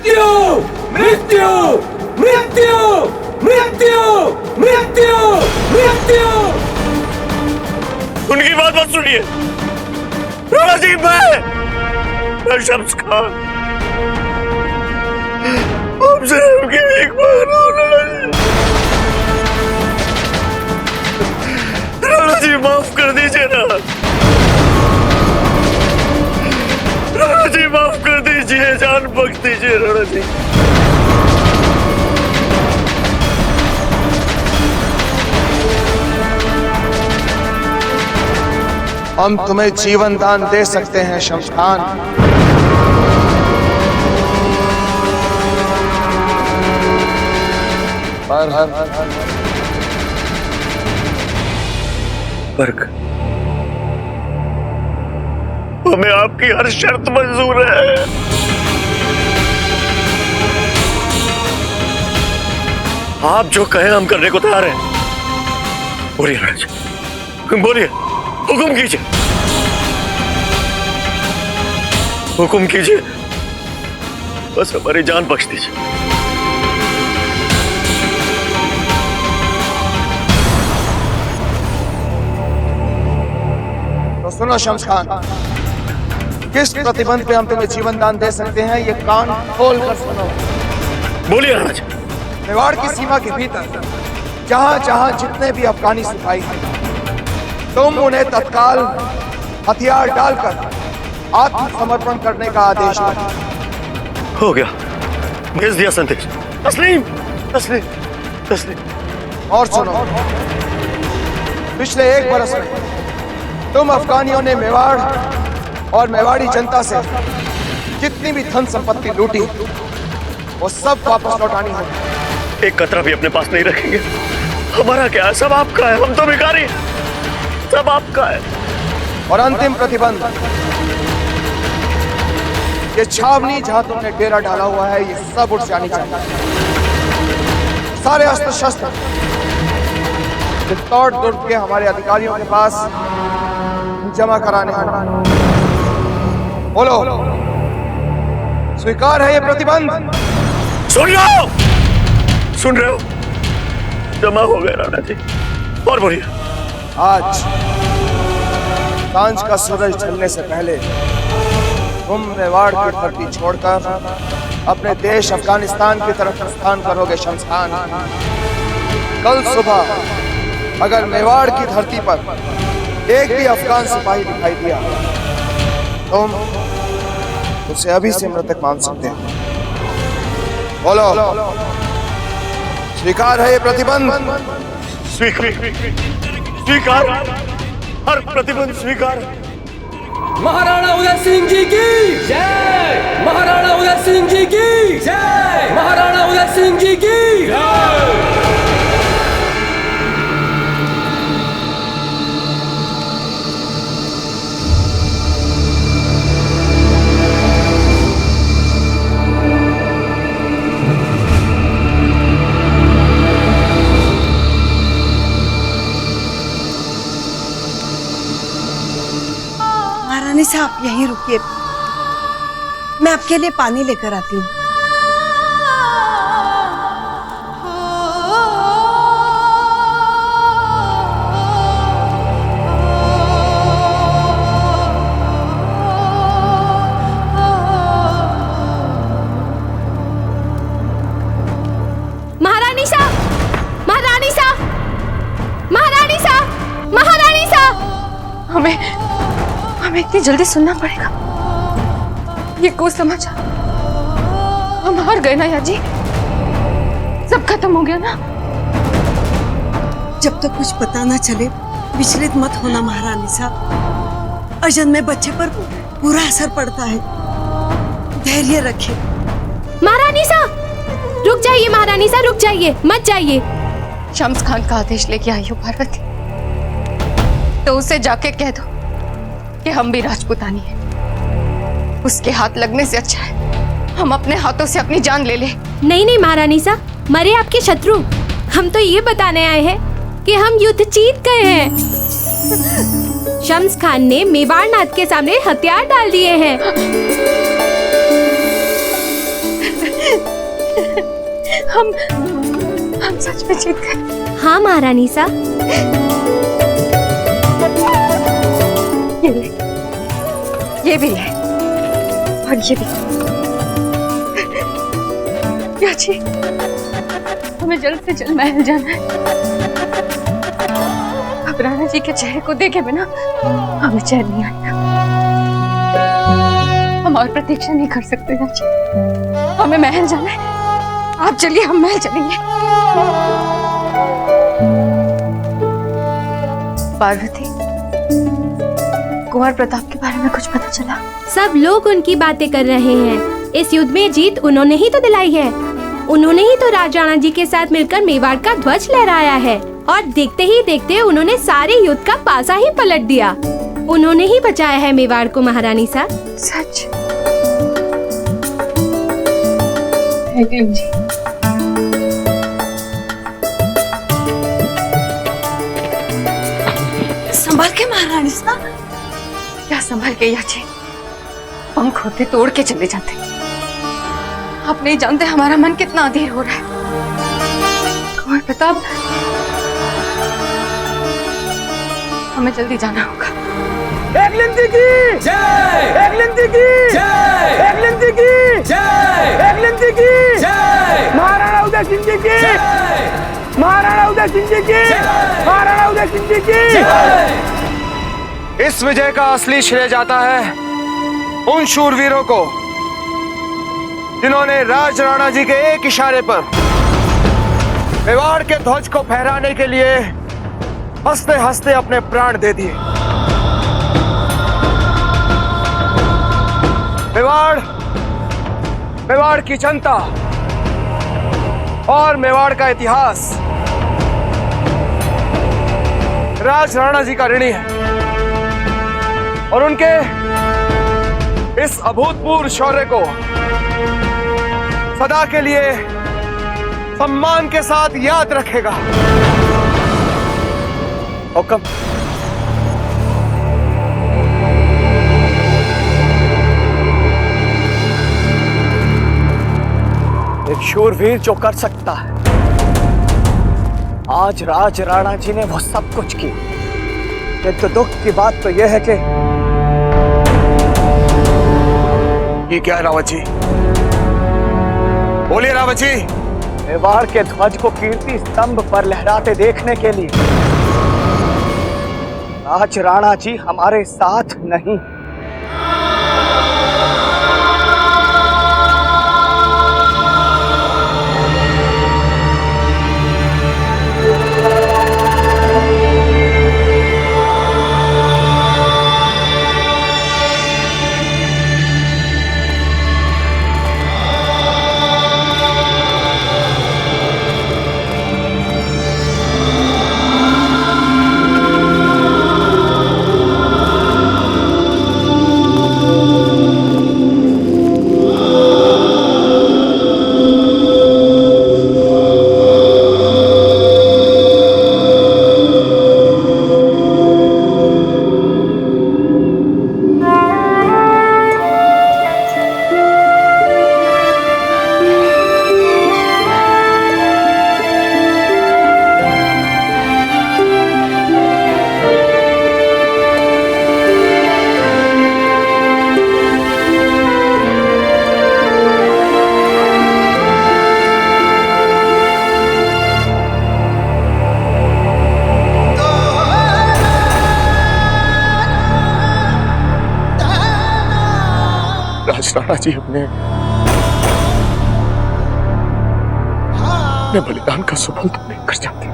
मृत्यु मृत्यु मृत्यु मृत्यु मृत्यु मृत्यु। उनकी बात मत सुनिए। राणा जी, मैं शम्स खान आपसे उनकी एक बार राणा जी माफ कर दीजिए ना। राणा जी माफ कर दीजिए, जान बख्श दीजिए राणा जी। हम तुम्हें जीवन दान दे सकते हैं शम्स खान, पर हमें आपकी हर शर्त मंजूर है। आप जो कहें हम करने को तैयार हैं। बोलिए राणा जी, बोलिए, हुक्म कीजिए, हुक्म कीजिए, बस हमारी जान बख्श दीजिए। तो सुनो शम्स खान, किस प्रतिबंध पे हम तुम्हें जीवन दान दे सकते हैं ये कान खोल कर सुनो। बोलिए राणा जी। मेवाड़ की सीमा के भीतर जहां जहां जितने भी अफगानी सिपाही हैं, तुम उन्हें तत्काल हथियार डालकर आत्मसमर्पण करने का आदेश दो। हो गया, भेज दिया संदेश। तस्लीम तस्लीम तस्लीम। और सुनो, पिछले 1 बरस में तुम अफगानियों ने मेवाड़ और मेवाड़ी जनता से जितनी भी धन संपत्ति लूटी वो सब वापस लौटानी है। एक कतरा भी अपने पास नहीं रखेंगे। हमारा क्या है, सब आपका है, हम तो भिखारी, सब आपका है। और अंतिम प्रतिबंध, ये छावनी जहां तुमने डेरा डाला हुआ है ये सब उठ जानी चाहिए। सारे अस्त्र शस्त्र चित्तौड़ दुर्ग के हमारे अधिकारियों के पास जमा कराने हैं। बोलो, स्वीकार है ये प्रतिबंध? सुन रहे हो? जमा हो गए राणा जी। और बोलिए। आज सांझ का सूरज ढलने से पहले तुम मेवाड़ की धरती छोड़कर अपने देश अफगानिस्तान की तरफ प्रस्थान करोगे शम्स खान। कल सुबह अगर मेवाड़ की धरती पर एक भी अफगान सिपाही दिखाई दिया, तुम उसे अभी से मृतक मान सकते हो। बोलो, स्वीकार है ये प्रतिबंध? स्वीकार, हर प्रतिबंध स्वीकार। महाराणा उदय सिंह जी की जय। महाराणा उदय सिंह जी की जय। महाराणा उदय सिंह जी की जय। महारानी साहब आप यहीं रुकिए, मैं आपके लिए पानी लेकर आती हूँ। महारानी साहब, महारानी साहब, महारानी साहब, महारानी साहब। हमें इतनी जल्दी सुनना पड़ेगा। ये कुछ समाचार, हम हार गए ना याजी, सब खत्म हो गया ना। जब तक कुछ पता ना चले विचलित मत होना महारानी साहब। अजन में बच्चे पर बुरा असर पड़ता है, धैर्य रखिए। महारानी साहब रुक जाइए, महारानी साहब रुक जाइए, मत जाइए। शम्स खान का आदेश लेके आई हो पार्वती, तो उसे जाके कह दो कि हम भी राजपूतानी हैं। उसके हाथ लगने से अच्छा है हम अपने हाथों से अपनी जान ले ले। नहीं नहीं महारानी साहब, मरे आपके शत्रु, हम तो ये बताने आए हैं कि हम युद्ध जीत गए हैं। शम्स खान ने मेवाड़ नाथ के सामने हथियार डाल दिए हैं। हम सच में जीत गए। हाँ महारानी सा। ये ले, ये भी ले, और ये भी। याची, हमें जल्द से जल्द महल जाना है। अब राणा जी के चेहरे को देखे बिना हमें चैन नहीं आएगा। हम और प्रतीक्षा नहीं कर सकते याची, हमें महल जाना है। आप चलिए, हम महल चलेंगे। पार्वती, कुंवर प्रताप के बारे में कुछ पता चला? सब लोग उनकी बातें कर रहे हैं। इस युद्ध में जीत उन्होंने ही तो दिलाई है। उन्होंने ही तो राजा राणा जी के साथ मिलकर मेवाड़ का ध्वज लहराया है, और देखते ही देखते उन्होंने सारे युद्ध का पासा ही पलट दिया। उन्होंने ही बचाया है मेवाड़ को महारानी सा। सच? जी। संभाल के महारानी साहब। क्या संभाल के याची, पंख होते तोड़ के चले जाते। आप नहीं जानते हमारा मन कितना अधीर हो रहा है। कुंवर प्रताप, हमें जल्दी जाना होगा। एकलिंदी की जय, एकलिंदी की जय, एकलिंदी की जय, एकलिंदी की जय, महाराणा उदय सिंह जी की जय, महाराणा उदय सिंह जी की जय, महाराणा उदय सिंह जी की जय। इस विजय का असली श्रेय जाता है उन शूरवीरों को जिन्होंने राज राणा जी के एक इशारे पर मेवाड़ के ध्वज को फहराने के लिए हंसते हंसते अपने प्राण दे दिए। मेवाड़ की जनता और मेवाड़ का इतिहास राज राणा जी का ऋणी है, और उनके इस अभूतपूर्व शौर्य को सदा के लिए सम्मान के साथ याद रखेगा। हुक्म। एक शूरवीर जो कर सकता है, आज राज राणा जी ने वो सब कुछ की। किंतु दुख की बात तो यह है कि ये क्या है रावत जी? बोलिए रावत जी। मेवाड़ के ध्वज को कीर्ति स्तंभ पर लहराते देखने के लिए राज राणा जी हमारे साथ नहीं। राणा जी अपने बलिदान का सुफल तो नहीं कर जाते।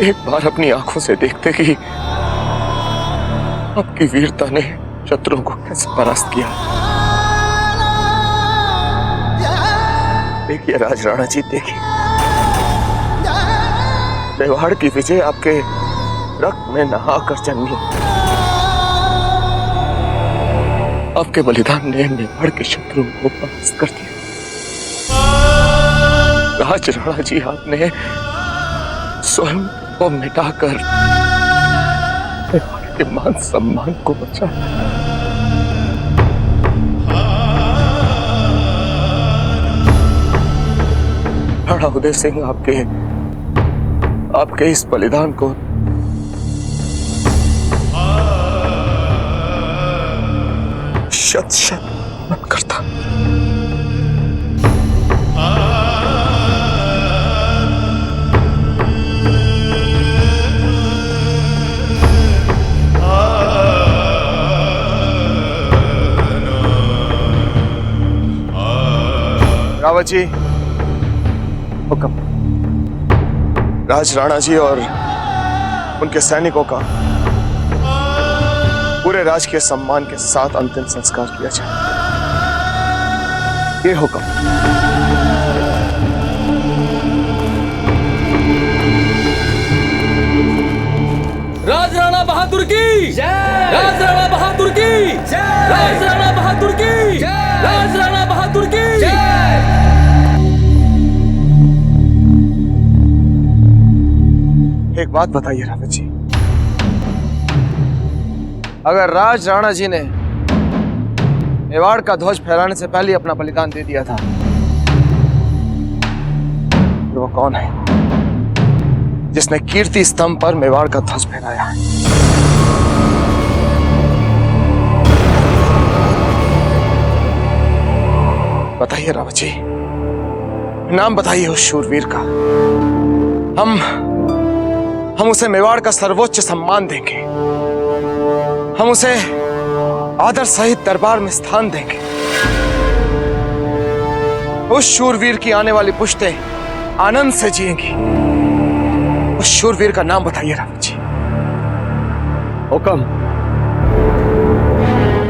एक बार अपनी आंखों से देखते कि आपकी वीरता ने शत्रुओं को कैसे परास्त किया। देखिए राज राणा जी, देखिए मेवाड़ की विजय आपके रक्त में नहाकर जन्मी। आपके बलिदान ने मेवाड़ के शत्रुओं को परास्त कर दिया। राज राणा जी, आपने स्वयं को मिटाकर आपके मान सम्मान को बचा। राणा उदय सिंह आपके इस बलिदान को शत शत नमन करता। रावत जी, हुक्म। राज राणा जी और उनके सैनिकों का पूरे राजकीय सम्मान के साथ अंतिम संस्कार किया जाए। ये हुक्म। राज राणा बहादुर की जय। राज राणा बहादुर की जय। राज राणा बहादुर की जय। राज राणा बहादुर की जय। एक बात बताइए रावत जी, अगर राज राणा जी ने मेवाड़ का ध्वज फहराने से पहले अपना बलिदान दे दिया था, तो वो कौन है जिसने कीर्ति स्तंभ पर मेवाड़ का ध्वज फहराया है? बताइए रावत जी, नाम बताइए उस शूरवीर का। हम उसे मेवाड़ का सर्वोच्च सम्मान देंगे। हम उसे आदर सहित दरबार में स्थान देंगे। उस शूरवीर की आने वाली पुश्तें आनंद से जिएंगी। उस शूरवीर का नाम बताइए रावत जी। हुक्म।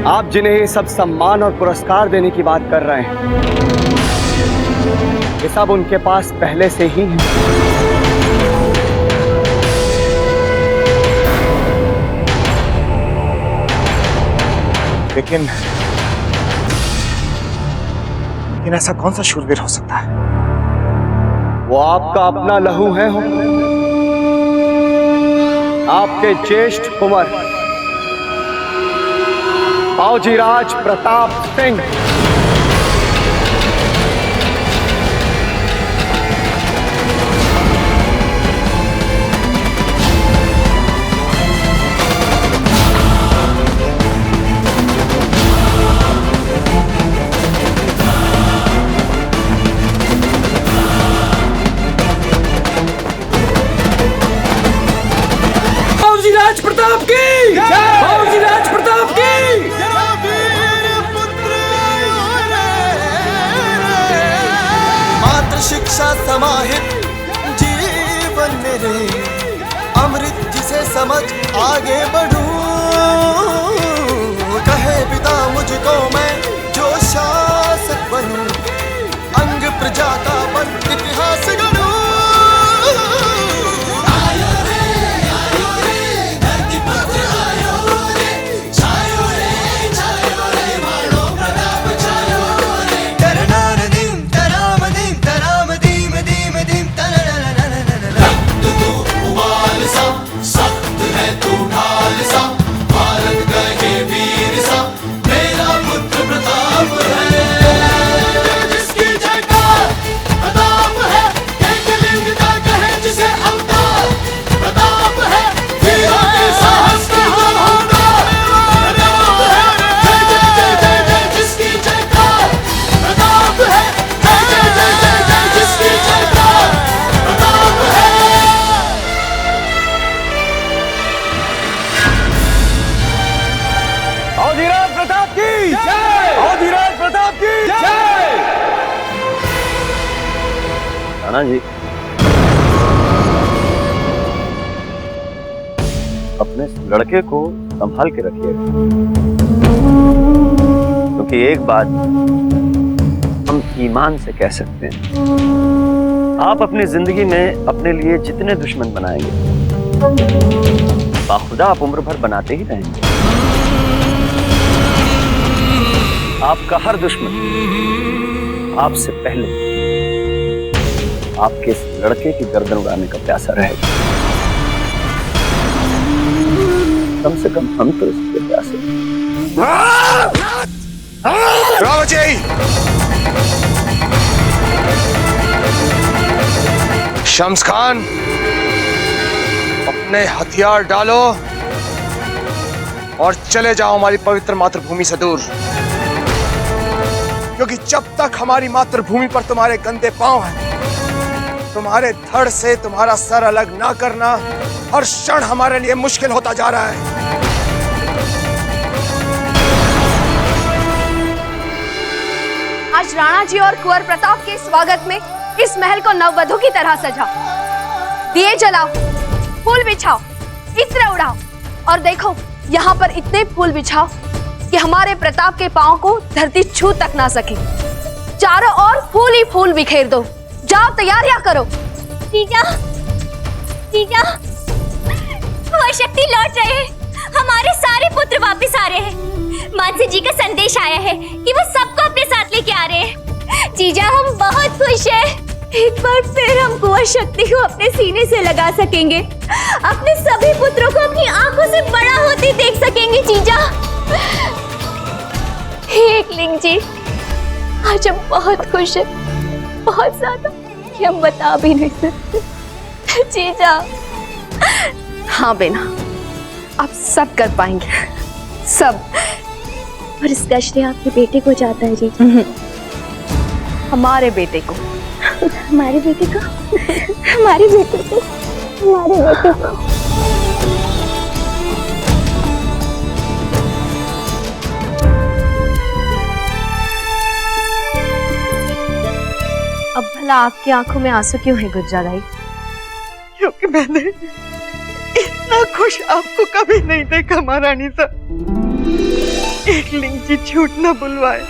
आप जिन्हें ये सब सम्मान और पुरस्कार देने की बात कर रहे हैं, ये सब उनके पास पहले से ही है। लेकिन ऐसा कौन सा शूरवीर हो सकता है? वो आपका अपना लहू है। आपके ज्येष्ठ कुंवर बावजीराज प्रताप सिंह। बावजीराज प्रताप की जय। बावजीराज प्रताप की मात्र शिक्षा समाहित जीवन मेरे, अमृत जिसे समझ आगे बढ़ूं। कहे पिता मुझको मैं जो शासक बनूं, अंग प्रजा का बन इतिहास गढ़ूं। राणा जी, अपने लड़के को संभाल के रखिए, क्योंकि एक बात हम ईमान से कह सकते हैं, आप अपनी जिंदगी में अपने लिए जितने दुश्मन बनाएंगे, बाखुदा आप उम्र भर बनाते ही रहेंगे। आपका हर दुश्मन आपसे पहले आपके इस लड़के की गर्दन उड़ाने का प्यासा रहेगा। कम से कम हम तो इसके प्यासे। राव जी, शम्स खान, अपने हथियार डालो और चले जाओ हमारी पवित्र मातृभूमि से दूर, क्योंकि जब तक हमारी मातृभूमि पर तुम्हारे गंदे पांव हैं, तुम्हारे धड़ से तुम्हारा सर अलग ना करना हर क्षण हमारे लिए मुश्किल होता जा रहा है। आज राणा जी और कुंवर प्रताप के स्वागत में इस महल को नववधु की तरह सजाओ, दिए जलाओ, फूल बिछाओ, इत्र उड़ाओ और देखो यहाँ पर इतने फूल बिछाओ कि हमारे प्रताप के पांव को धरती छू तक ना सके। चारों ओर फूल ही फूल बिखेर दो। जाओ, तैयारियां करो। जीजा, जीजा, वो शक्ति लौट रहे हैं। हमारे सारे पुत्र वापस आ रहे हैं। मानसी जी का संदेश आया है कि वो सबको अपने साथ लेके आ रहे हैं। जीजा, हम बहुत खुश हैं। एक बार फिर हम कुंवर शक्ति को अपने सीने से लगा सकेंगे। अपने सभी पुत्रों को अपनी आंखों से बड़ा होते देख सकेंगे। जीजा, एकलिंग जी, आज हम बहुत खुश हैं, बहुत ज्यादा, कि हम बता भी नहीं सकते। जीजा। हाँ बेना, आप सब कर पाएंगे, सब। और इसका श्रेय आपके बेटे को जाता है जीजा। हमारे बेटे को। हमारे बेटे को, हमारे बेटे को, हमारे बेटे को। अब भला आपकी आंखों में आंसू क्यों है गुज्जराई? क्योंकि मैंने इतना खुश आपको कभी नहीं देखा महारानी साहब। एकलिंग जी झूठ न बुलवाए,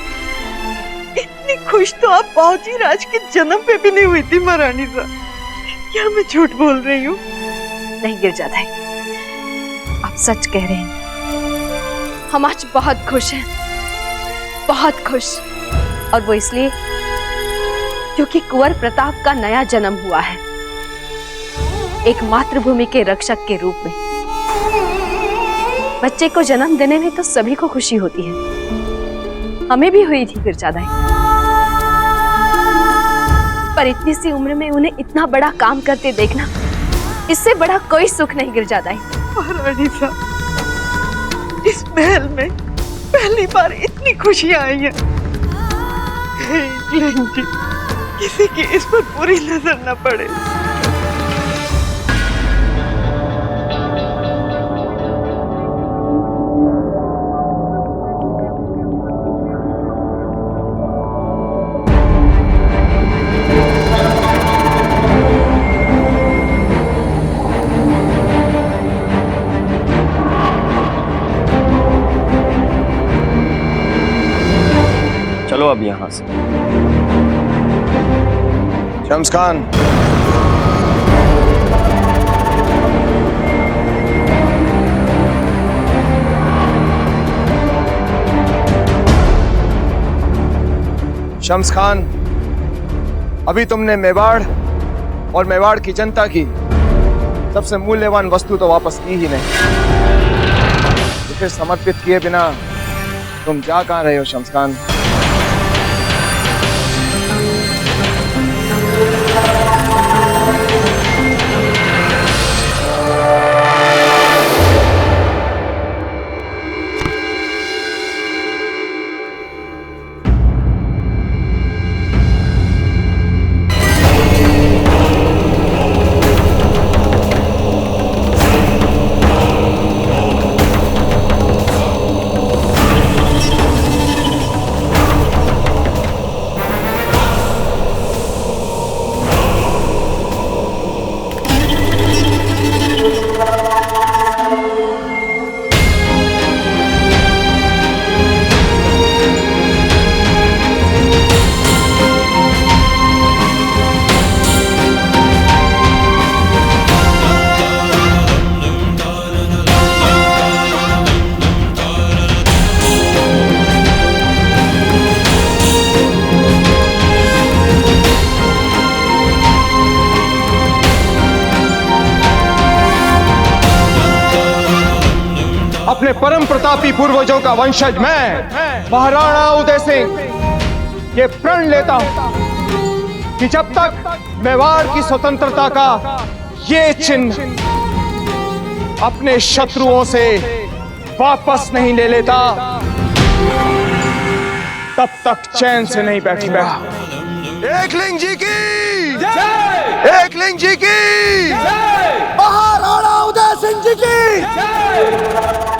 इतनी खुश तो आप बाबूजी राज के जन्म पे भी नहीं हुई थी महारानी साहब। क्या मैं झूठ बोल रही हूँ? नहीं गिरजादाई, आप सच कह रहे हैं। हम आज बहुत खुश हैं, बहुत खुश। और वो इसलिए क्योंकि कुंवर प्रताप का नया जन्म हुआ है, एक मातृभूमि के रक्षक के रूप में। बच्चे को जन्म देने में तो सभी को खुशी होती है, हमें भी हुई थी गिरजादाई। पर इतनी सी उम्र में उन्हें इतना बड़ा काम करते देखना, इससे बड़ा कोई सुख नहीं गिरजादाई। महारानी साहब, इस महल में पहली बार इतनी खुशियां आई हैं। जी, किसी की इस पर बुरी नजर न पड़े। चलो अब यहाँ से। शम्स खान, शम्स खान, अभी तुमने मेवाड़ और मेवाड़ की जनता की सबसे मूल्यवान वस्तु तो वापस की ही नहीं, तो फिर समर्पित किए बिना तुम जा कहां रहे हो शम्स खान? प्रतापी पूर्वजों का वंशज मैं महाराणा उदय सिंह ये प्रण लेता हूं कि जब तक मेवाड़ की स्वतंत्रता का ये चिन्ह अपने शत्रुओं से वापस नहीं ले लेता, तब तक चैन से नहीं बैठूंगा। एकलिंग जी की जय! एकलिंग जी की जय! महाराणा उदय सिंह जी की जय!